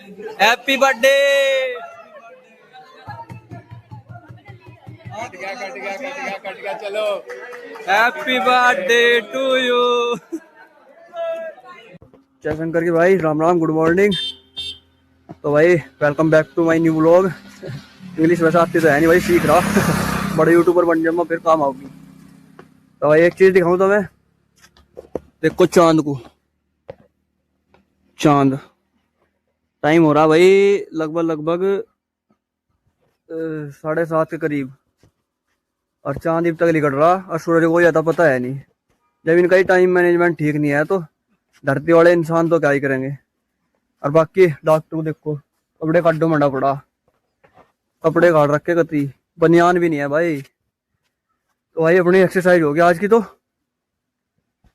Happy birthday. Cut गया चलो। Happy birthday to you. जय शंकर की भाई, राम राम, गुड मॉर्निंग। तो भाई welcome back to my new vlog. English वैसे आती तो है नहीं भाई, सीख रहा। बड़े यूट्यूबर बन जाऊंगा फिर काम आऊगी। तो भाई एक चीज दिखाऊं तो मैं, देखो चांद को। चांद टाइम हो रहा भाई लगभग 7:30 के करीब, और चांद अब तक निकल रहा और सूरज को ज्यादा पता है नहीं। जब इनका ही टाइम मैनेजमेंट ठीक नहीं है तो धरती वाले इंसान तो क्या ही करेंगे। और बाकी डॉक्टर को देखो, कपड़े काटो मंडा पड़ा, कपड़े काट रखे, कती बनियान भी नहीं है भाई। तो भाई अपनी एक्सरसाइज हो गई आज की। तो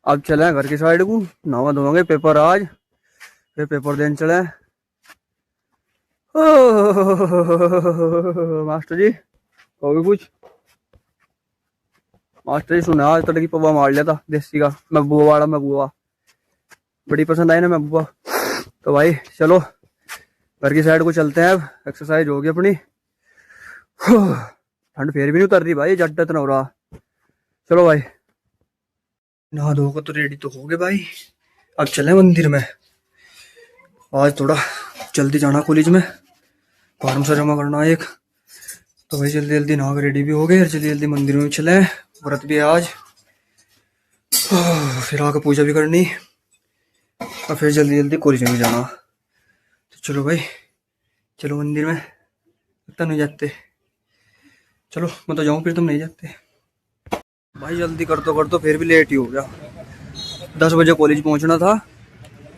अब चले घर की साइड को, नहा धोएंगे, पेपर आज, फिर पेपर देने चले। मास्टर जी हो गई कुछ? मास्टर जी सुना आज तड़की पवा मार लिया था देसी का, महबूबा वाला महबूबा, बड़ी पसंद आई ना महबूबा। तो भाई चलो घर की साइड को चलते हैं, अब एक्सरसाइज होगी अपनी। ठंड फिर भी नहीं उतर रही भाई, जट इतना हो रहा। चलो भाई नहा धोकर तो रेडी तो हो गए भाई, अब चले मंदिर में। आज थोड़ा जल्दी जाना कॉलेज में, फॉर्म सा जमा करना एक। तो भाई जल्दी जल्दी नहा कर रेडी भी हो गए, जल्दी जल्दी मंदिर में चले, व्रत भी है आज। फिर आकर पूजा भी करनी और फिर जल्दी जल्दी कॉलेज में भी जाना। तो चलो भाई चलो मंदिर में, इतना नहीं जाते। चलो मैं तो जाऊँ, फिर तुम नहीं जाते भाई। जल्दी कर तो फिर भी लेट ही हो गया। 10 बजे कॉलेज पहुंचना था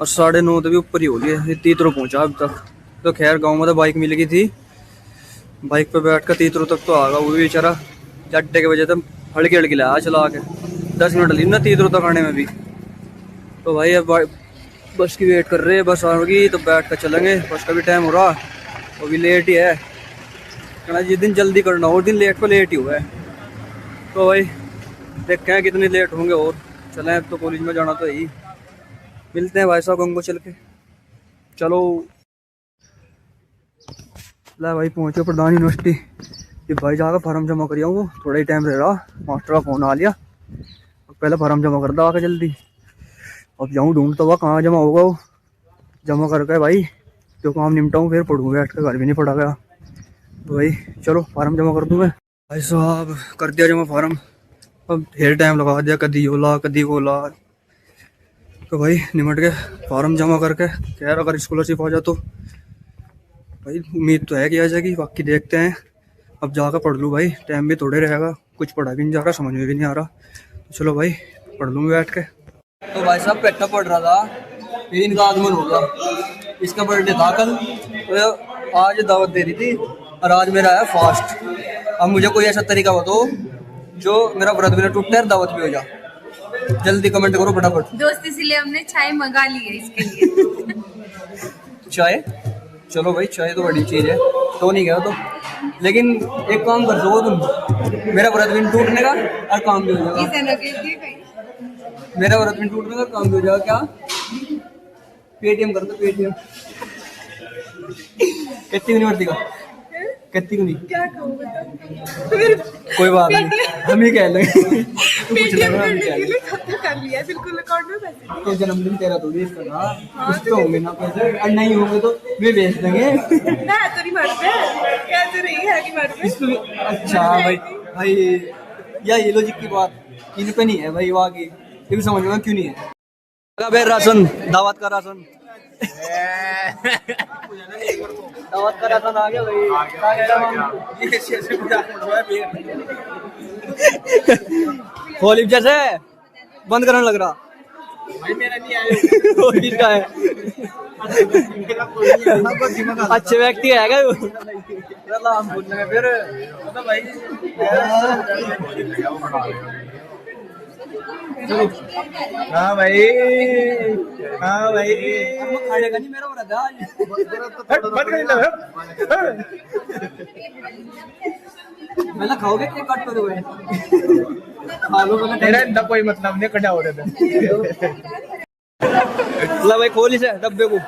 और 9:30 तो भी ऊपर ही हो गया, तीतरो पहुंचा अब तक। तो खैर गांव में तो बाइक मिल गई थी, बाइक पे बैठ कर तीतरो तक तो आ गया। वो भी बेचारा चट्टे के वजह से हड़की हड़की लाया चला के, 10 मिनट ली ना तीतरो तक आने में भी। तो भाई अब बस की वेट कर रहे हैं, बस आएगी तो बैठ कर चलेंगे। बस का भी टाइम हो रहा, वो भी लेट ही है। कहना जिस दिन जल्दी करना हो उस दिन लेट को लेट ही हुआ है। तो भाई देखते हैं कितने लेट होंगे और चलें। अब तो कॉलेज में जाना तो ही, मिलते हैं भाई साहब गंगो चल के। चलो ला भाई पहुंचे प्रधान यूनिवर्सिटी। कि भाई जाकर फार्म जमा कर आऊँ, थोड़ा ही टाइम रह रहा। मास्टर का फोन आ लिया, पहले फार्म जमा कर दो आके जल्दी। अब जाऊँ ढूंढता हुआ कहाँ जमा होगा वो, जमा करके भाई जो काम निपटाऊँ फिर पढ़ूँ बैठ के, घर भी नहीं पढ़ा गया। तो भाई चलो फार्म जमा कर दूँ मैं। भाई साहब कर दिया जमा फार्म, अब ढेर टाइम लगा दिया, कदी ओला कदी ओला। तो भाई निमट के फार्म जमा करके खैर अगर स्कॉलरशिप आ जाए तो भाई उम्मीद तो है कि आ जाएगी, बाकी देखते हैं। अब जाकर पढ़ लूँ भाई, टाइम भी थोड़े रहेगा, कुछ पढ़ा भी नहीं जा रहा, समझ में भी नहीं आ रहा। तो चलो भाई पढ़ लूँ बैठ के। तो भाई साहब पेट्टा पढ़ रहा था, फिर इनका आगमन हो गया। इसका बर्थडे था कल, तो आज दावत दे रही थी और आज मेरा है फास्ट। अब मुझे कोई ऐसा तरीका बताओ जो मेरा व्रत भी ना टूटे और दावत भी हो जा। जल्दी कमेंट करो फटाफट। दोस्त इसलिए हमने चाय मंगा ली है इसके लिए। चाय, चलो भाई चाय तो बड़ी चीज है, तो नहीं गया तो। लेकिन एक काम कर दो तुम, मेरा व्रत भी टूटने का और काम भी हो जाएगा। मेरा व्रत भी टूटने का काम भी हो जाएगा। क्या पेटीएम कर दो, पेटीएम। कितनी नहीं भरती का, कितनी को नहीं, क्या कहूँ कोई बात नहीं, हम ही कह लेंगे। तो जन्मदिन तेरा तो भी इसका था, कुछ तो होंगे ना पैसे, और नहीं होंगे तो वे बेच देंगे। अच्छा भाई भाई या ये लॉजिक की बात इन पे नहीं है भाई, वहाँ की ये भी समझ में क्यों नहीं है। राशन, दावत का राशन, दावत का राशन आ गया भाई। होली जैसे बंद करने लग रहा भाई, मेरा नहीं आया है। अच्छे व्यक्ति है क्या हम बोलने फिर भाई। हाँ भाई, हाँ भाई खाएगा नहीं मेरा मैं खाओगे क्या कट करो खा लो, मेरा कोई मतलब नहीं कटा हो रहा था। भाई खोल इसे डब्बे को,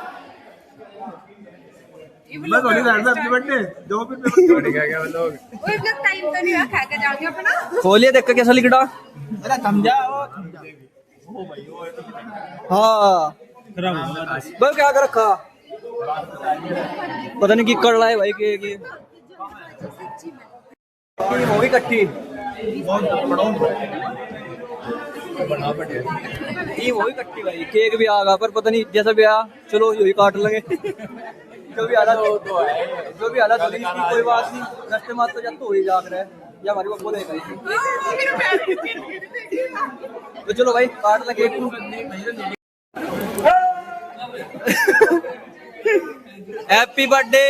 मैं थोड़ी बैठ में अपनी बर्थडे दो फिर पेपर क्या क्या लोग वही लोग टाइम तो नहीं हुआ खा के जाओगे अपना। खोलिए देख के कैसा लिख रहा। अरे समझा हाँ भाई क्या कर रखा पता नहीं की कर रहा है भाई के होगी कट्टी ये वही कट्टी भाई केक भी आ गया पर पता नहीं जैसा भी आया चलो यही काट लेंगे जो भी आला तो कोई बात नहीं रास्ते मार तो जब तो ही जाग रहा है या हमारी को बोलेगा तो चलो भाई काट ले केक को हैप्पी बर्थडे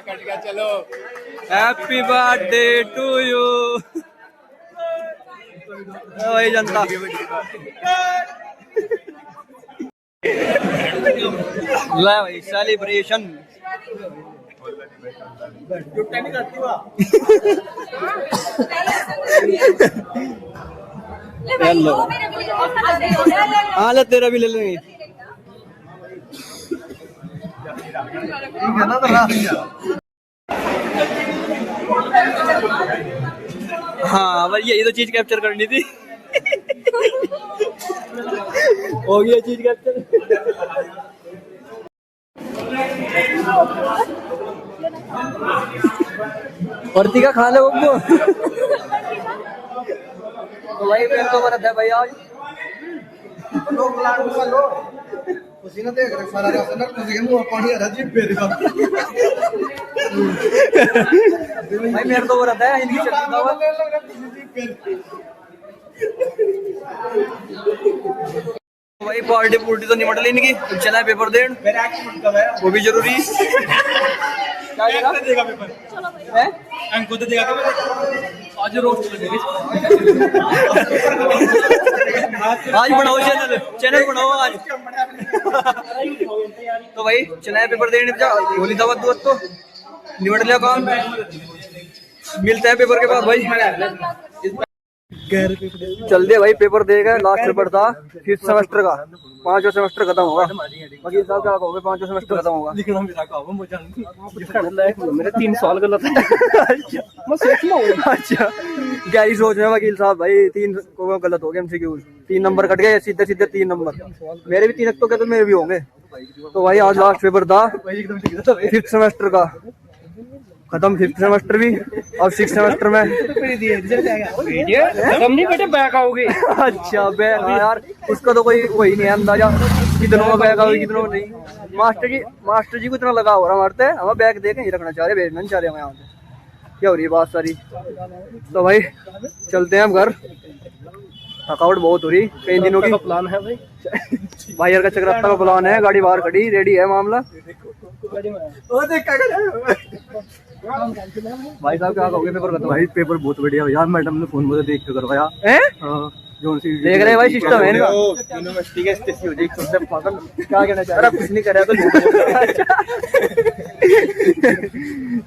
कट गया चलो हैप्पी बर्थडे टू यू भाई जनता ला भाई सेलिब्रेशन हेलो हाँ ले तेरा भी ले लेंगे हाँ बस यही तो चीज कैप्चर करनी थी हो गया चीज कैप्चर भर्ती का खा ले वो तो भाई मेरे को बना था भाई आज उसी ने देख रहे सारा रास्ता ना किसी के मुंह पानी आ रहा जी पेट का भाई मेरे को बना था इनकी चलती था भाई पार्टी पुर्टी तो नहीं मटल इनकी चला पेपर देन वो भी जरूरी क्या देगा पेपर हैं अंक तो देगा आज रोस्ट लगेगी आज बनाओ चैनल बनाओ आज तो भाई चला पेपर देने होली दावत दुवत तो निबट लिया काम मिलता है पेपर के बाद भाई चल दिया भाई पेपर देगा लास्ट पेपर था 5th सेमेस्टर का 5वां सेमेस्टर खत्म होगा वकील साहब क्या कहोगे 5वां सेमेस्टर खत्म होगा लिखना मेरा काम मेरे 3 साल गलत है मैं सोच रहा हूं अच्छा क्या ही सोच रहे हैं वकील साहब भाई 3 को गलत हो गए एमसीक्यू 3 नंबर कट गए सीधे 3 नंबर मेरे भी 3 तो क्या तो मेरे भी होंगे तो भाई आज लास्ट पेपर था 5th सेमेस्टर का खत्म 5th सेमेस्टर भी अब 6th सेमेस्टर में हम नहीं बेटे बैक आओगे अच्छा बैक यार उसका तो कोई वही नहीं है अंदाजा कितनों का बैक आओगे कितनों नहीं मास्टर जी को इतना लगा हो रहा मारते हैं हमें बैक देके ही रखना चाह रहे भेजना नहीं चाह रहे हमें यहाँ से क्या हो रही है बात सारी तो भाई चलते हैं हम घर थकावट बहुत हो रही कई दिनों की प्लान है भाई यार का चक्राता का प्लान है गाड़ी बाहर खड़ी रेडी है मामला भाई साहब क्या कहोगे पेपर खत्म भाई पेपर बहुत बढ़िया यार मैडम ने फोन मुझे देख के करवाया जो देख रहे हैं भाई सिस्टम है इनका यूनिवर्सिटी के स्टेसी हो जाए सबसे पागल क्या कहना चाह रहा कुछ नहीं कर रहा तो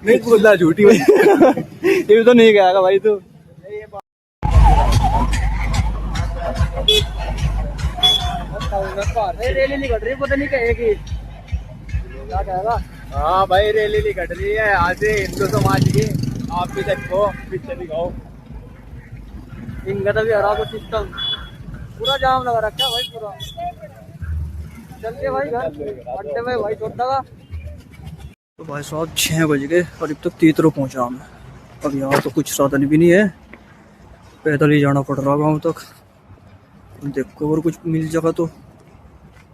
नहीं बोलना झूठी भाई ये तो नहीं कहेगा भाई तू रैली नहीं कट रही पता नहीं कहेगी क्या कहेगा हाँ भाई रैली निकट रही है आज हिंदू समाज की आप भी देखो पीछे दिखाओ इनका तो भी हरा को सिस्टम पूरा जाम लगा रखा है भाई पूरा चलते भाई घर अड्डे में भाई छोटा का तो भाई साहब 6 बज गए और अब तक तीतरो पहुंचा मैं अब यहाँ तो कुछ साधन भी नहीं है पैदल ही जाना पड़ रहा गाँव तक देखो और कुछ मिल जाएगा तो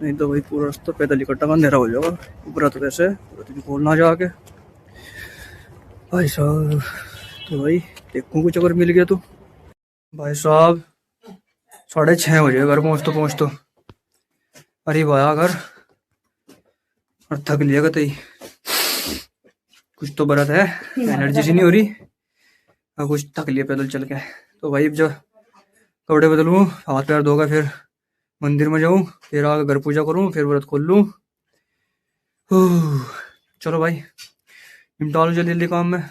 नहीं तो भाई पूरा रास्ता पैदल इकट्ठा अंधेरा हो जाएगा व्रत कैसे व्रत भी खोलना जाके भाई साहब तो भाई देखो कुछ अगर मिल गया तो भाई साहब 6:30 बजे घर पहुँच तो अरे भाया घर और थक लिया कतई कुछ तो व्रत है एनर्जी सी नहीं हो रही और कुछ थक लिया पैदल चल के तो भाई जब कपड़े बदलूँ हाथ पैर धोगा फिर मंदिर में जाऊँ फिर आगे घर पूजा करूँ फिर व्रत खोल लूँ चलो भाई निपटा लो जल्दी जल्दी काम में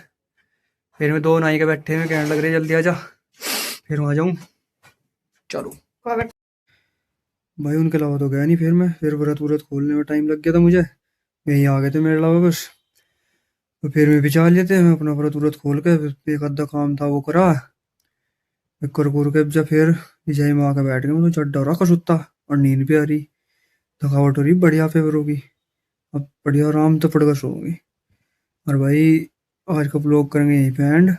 फिर मैं 2 नाई के बैठे हुए कहने लग रहे जल्दी आ जा फिर वहाँ जाऊँ चलो भाई उनके अलावा तो गया नहीं। फिर व्रत व्रत खोलने में टाइम लग गया था मुझे। यहीं आ गए थे मेरे अलावा बस। तो फिर मैं बिचा लेते मैं अपना व्रत व्रत खोल के फिर एक आधा काम था वो करा। फिर कर कुर के जब फिर विजय में आके बैठ गया। मैं तो चड्डा हो रहा कसुत्ता और नींद भी आ रही, थकावट हो रही बढ़िया फेवर होगी। अब बढ़िया आराम तो पड़कर सोऊंगी। और भाई आज का व्लॉग करेंगे यहीं पे एंड।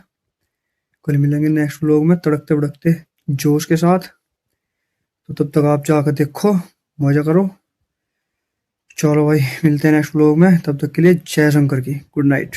कल मिलेंगे नेक्स्ट व्लॉग में तड़कते भड़कते जोश के साथ। तो तब तक आप जाकर देखो, मजा करो। चलो भाई मिलते हैं नेक्स्ट व्लॉग में, तब तक के लिए जय शंकर की गुड नाइट।